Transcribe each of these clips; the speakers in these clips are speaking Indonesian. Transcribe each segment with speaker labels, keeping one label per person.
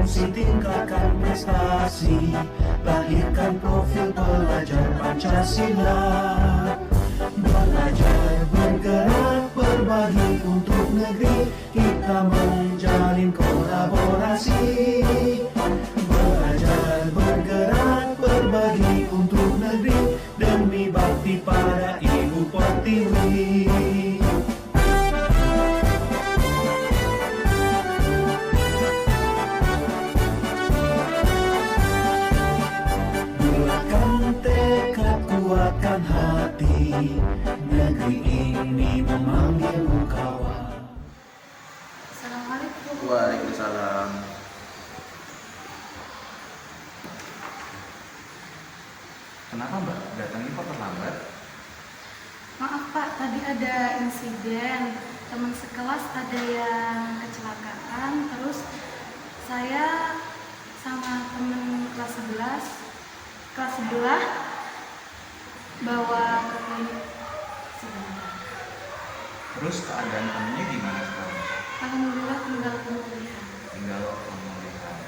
Speaker 1: kompetensi, tingkatkan prestasi, lahirkan profil pelajar Pancasila. Belajar, bergerak, berbagi untuk negeri, kita menjalin kolaborasi. Belajar, bergerak, berbagi untuk negeri, demi bakti pada Ibu Pertiwi. Bulatkan tekad, kuatkan hati, negeri ini memanggilmu kawan.
Speaker 2: Assalamualaikum.
Speaker 3: Waalaikumsalam. Kenapa Mbak? Datangnya kok terlambat?
Speaker 2: Maaf Pak, tadi ada insiden. Teman sekelas ada yang kecelakaan. Terus saya sama teman kelas 11, kelas sebelah bawa ke klinik sebentar.
Speaker 3: Terus keadaan temennya gimana sekarang?
Speaker 2: Alhamdulillah tinggal pemulihan.
Speaker 3: Tinggal pemulihan.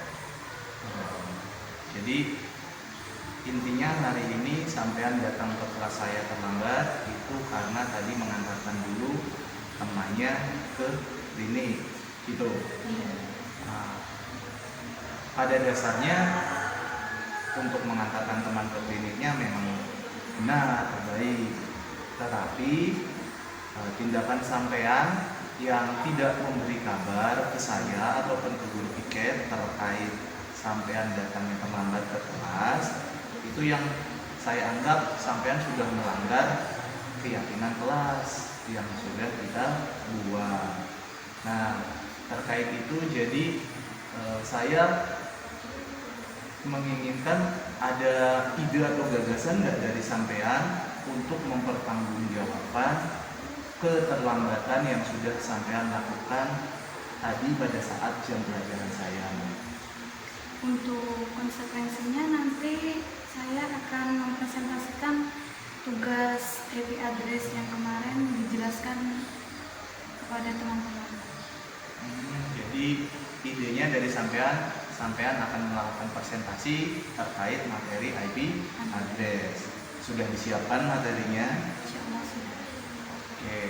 Speaker 3: Jadi intinya hari ini sampean datang ke kelas saya terlambat itu karena tadi mengantarkan dulu temannya ke klinik gitu.
Speaker 2: Iya.
Speaker 3: Nah, pada dasarnya untuk mengantarkan teman ke kliniknya memang benar, baik. Tetapi tindakan sampean yang tidak memberi kabar ke saya ataupun ke guru piket terkait sampean datangnya terlambat ke kelas, itu yang saya anggap sampean sudah melanggar keyakinan kelas yang sudah kita buat. Nah, terkait itu jadi saya menginginkan ada ide atau gagasan nggak dari sampean untuk mempertanggungjawabkan keterlambatan yang sudah sampean lakukan tadi pada saat jam pelajaran saya.
Speaker 2: Untuk konsekuensinya nanti saya akan mempresentasikan tugas IP address yang kemarin dijelaskan kepada teman-teman.
Speaker 3: Jadi idenya dari sampean akan melakukan presentasi terkait materi IP address. Sudah disiapkan materinya?
Speaker 2: Insya Allah sudah.
Speaker 3: Oke.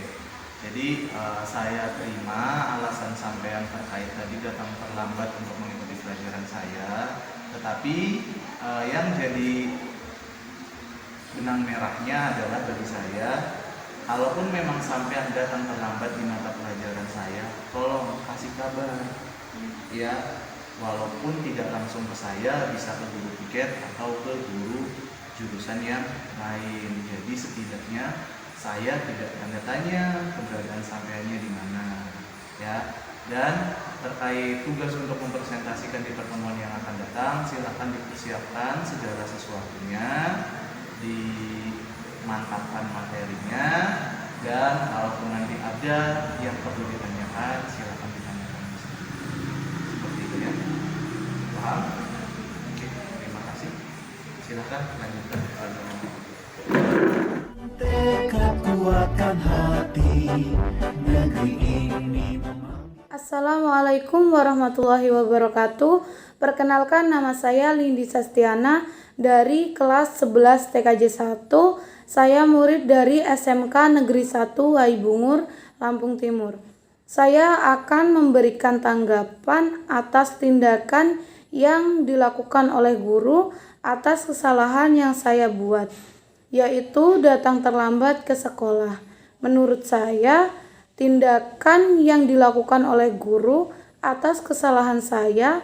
Speaker 3: Jadi saya terima alasan sampean terkait tadi datang terlambat untuk mengikuti pelajaran saya. Tetapi yang jadi benang merahnya adalah bagi saya, kalaupun memang sampean datang terlambat di mata pelajaran saya, tolong kasih kabar. Ya, walaupun tidak langsung ke saya, bisa ke guru piket atau ke guru jurusan yang lain. Jadi setidaknya saya tidak tanda tanya keberadaan sampeannya di mana, ya. Dan terkait tugas untuk mempresentasikan di pertemuan yang akan datang, silakan dipersiapkan segala sesuatunya, dimantapkan materinya, dan kalaupun nanti ada yang perlu ditanyakan, silakan ditanyakan di sini. Seperti itu ya. Paham? Oke, terima kasih. Silakan lanjutkan pertemuan.
Speaker 1: Tekad, kuatkan hati, negeri ini
Speaker 4: Assalamualaikum warahmatullahi wabarakatuh. Perkenalkan, nama saya Lindi Sastiana dari kelas 11 TKJ 1. Saya murid dari SMK Negeri 1 Waibungur, Lampung Timur. Saya akan memberikan tanggapan atas tindakan yang dilakukan oleh guru atas kesalahan yang saya buat, yaitu datang terlambat ke sekolah. Menurut saya, tindakan yang dilakukan oleh guru atas kesalahan saya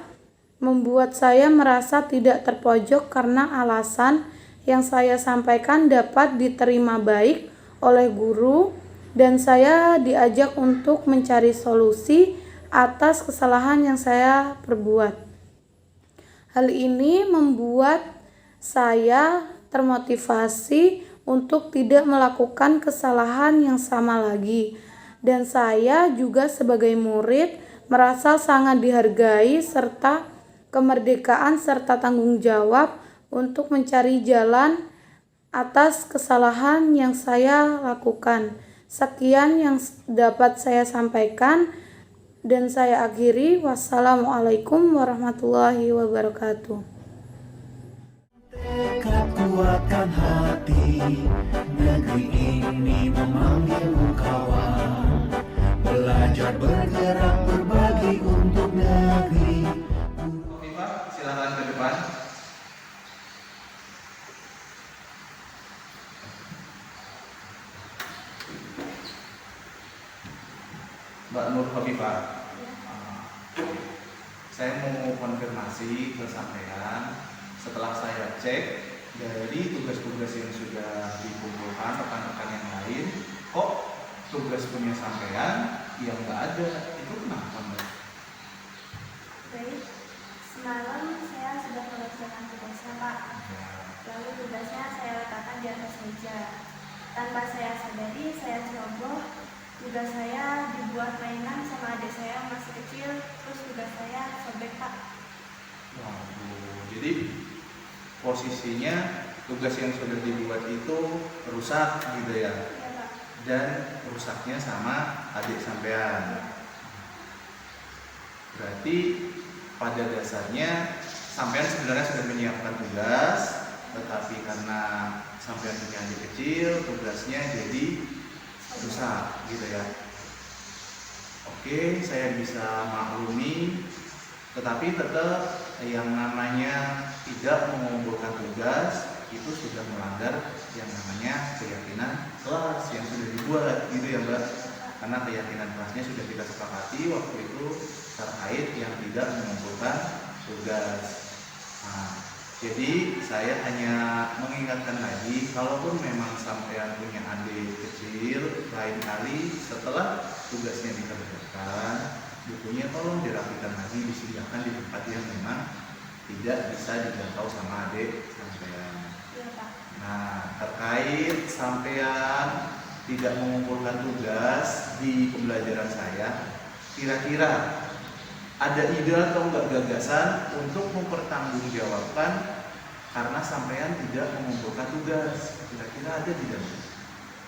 Speaker 4: membuat saya merasa tidak terpojok karena alasan yang saya sampaikan dapat diterima baik oleh guru dan saya diajak untuk mencari solusi atas kesalahan yang saya perbuat. Hal ini membuat saya termotivasi untuk tidak melakukan kesalahan yang sama lagi. Dan saya juga sebagai murid merasa sangat dihargai serta kemerdekaan serta tanggung jawab untuk mencari jalan atas kesalahan yang saya lakukan. Sekian yang dapat saya sampaikan. Dan saya akhiri, wassalamualaikum warahmatullahi wabarakatuh.
Speaker 1: Tekad kuatkan hati, negeri ini memanggilmu kawan. Belajar bergerak berbagi untuk negeri.
Speaker 3: Viva, silakan ke depan. Mbak Nur Khofifah, saya mau konfirmasi ke sampean. Setelah saya cek dari tugas-tugas yang sudah dikumpulkan rekan-rekan yang lain, kok tugas punya sampean yang nggak ada, itu kenapa Mbak?
Speaker 2: Baik, semalam saya sudah mengerjakan tugasnya Pak. Lalu tugasnya saya letakkan di atas meja. Tanpa saya sadari, saya ceroboh. Tugas saya dibuat mainan sama adik saya yang masih kecil. Terus tugas saya sobek Pak.
Speaker 3: Waduh, jadi posisinya tugas yang sudah dibuat itu rusak gitu ya?
Speaker 2: Iya Pak.
Speaker 3: Dan rusaknya sama adik sampean. Berarti pada dasarnya sampean sebenarnya sudah menyiapkan tugas, tetapi karena sampean punya adik kecil, tugasnya jadi rusak gitu ya. Oke, saya bisa maklumi, tetapi tetap yang namanya tidak mengumpulkan tugas itu sudah melanggar yang namanya keyakinan kelas yang sudah dibuat gitu ya Mbak. Karena keyakinan kelasnya sudah kita sepakati waktu itu terkait yang tidak mengumpulkan tugas. Nah, jadi saya hanya mengingatkan lagi, kalaupun memang sampean punya adik kecil, lain kali setelah tugasnya dikerjakan, bukunya tolong dirapikan lagi, disediakan di tempat yang memang tidak bisa dijangkau sama adik sampean.
Speaker 2: Iya Pak.
Speaker 3: Nah, terkait sampean tidak mengumpulkan tugas di pembelajaran saya, kira-kira ada ide atau enggak gagasan untuk mempertanggungjawabkan karena sampean tidak mengumpulkan tugas? Kira-kira ada tidak?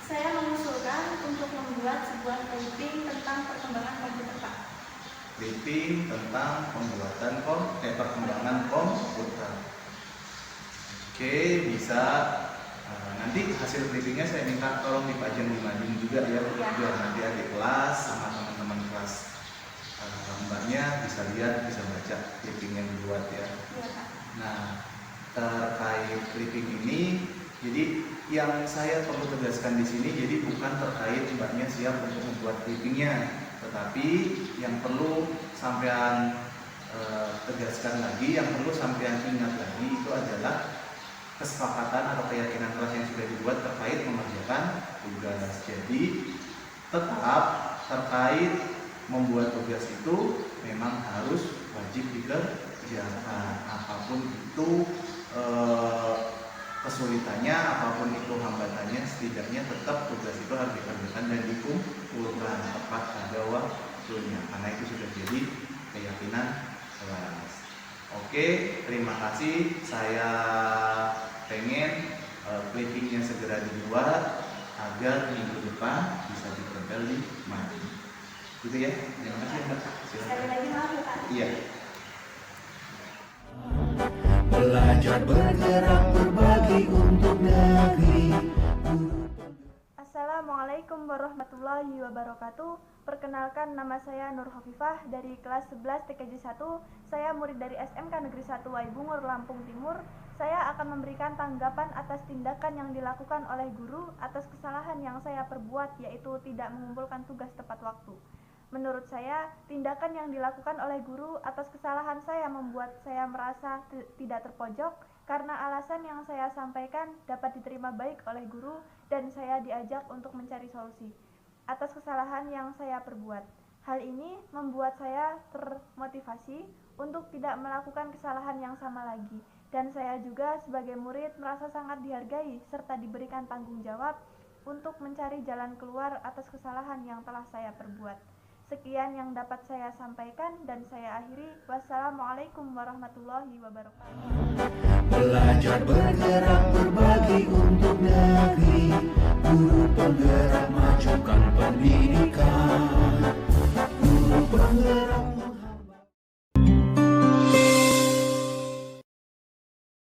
Speaker 2: Saya mengusulkan untuk membuat sebuah briefing tentang perkembangan komputer Pak.
Speaker 3: Briefing tentang perkembangan komputer. Oke, bisa. Nanti hasil briefingnya saya minta tolong dipajang di mading juga ya, biar nanti adik kelas sama teman-teman kelas mbaknya bisa lihat, bisa baca briefing yang dibuat ya.
Speaker 2: Iya Pak.
Speaker 3: Nah, terkait briefing ini, jadi yang saya perlu tegaskan di sini, jadi bukan terkait mbaknya siap untuk membuat briefingnya, tetapi yang perlu sampean tegaskan lagi, yang perlu sampean ingat lagi itu adalah kesepakatan atau keyakinan kelas yang sudah dibuat terkait mengerjakan tugas. Jadi tetap terkait membuat tugas itu memang harus wajib dikerjakan, apapun itu kesulitannya, apapun itu hambatannya, setidaknya tetap tugas itu harus dikerjakan dan dikumpulkan tepat pada waktunya, karena itu sudah jadi keyakinan kelas. Oke, terima kasih. Saya pengen briefingnya segera dibuat agar minggu depan bisa ditempel di mading. Gitu ya, terima kasih Mbak.
Speaker 2: Sekali lagi maaf ya Pak.
Speaker 3: Iya.
Speaker 1: Belajar bergerak berbagi untuk negeri.
Speaker 5: Assalamualaikum warahmatullahi wabarakatuh. Perkenalkan, nama saya Nur Khofifah dari kelas 11 TKJ 1. Saya murid dari SMK Negeri 1 Waibungur, Lampung Timur. Saya akan memberikan tanggapan atas tindakan yang dilakukan oleh guru atas kesalahan yang saya perbuat, yaitu tidak mengumpulkan tugas tepat waktu. Menurut saya, tindakan yang dilakukan oleh guru atas kesalahan saya membuat saya merasa tidak terpojok karena alasan yang saya sampaikan dapat diterima baik oleh guru dan saya diajak untuk mencari solusi atas kesalahan yang saya perbuat. Hal ini membuat saya termotivasi untuk tidak melakukan kesalahan yang sama lagi, dan saya juga sebagai murid merasa sangat dihargai serta diberikan tanggung jawab untuk mencari jalan keluar atas kesalahan yang telah saya perbuat. Sekian yang dapat saya sampaikan dan saya akhiri. Wassalamualaikum warahmatullahi wabarakatuh.
Speaker 1: Belajar bergerak berbagi untuk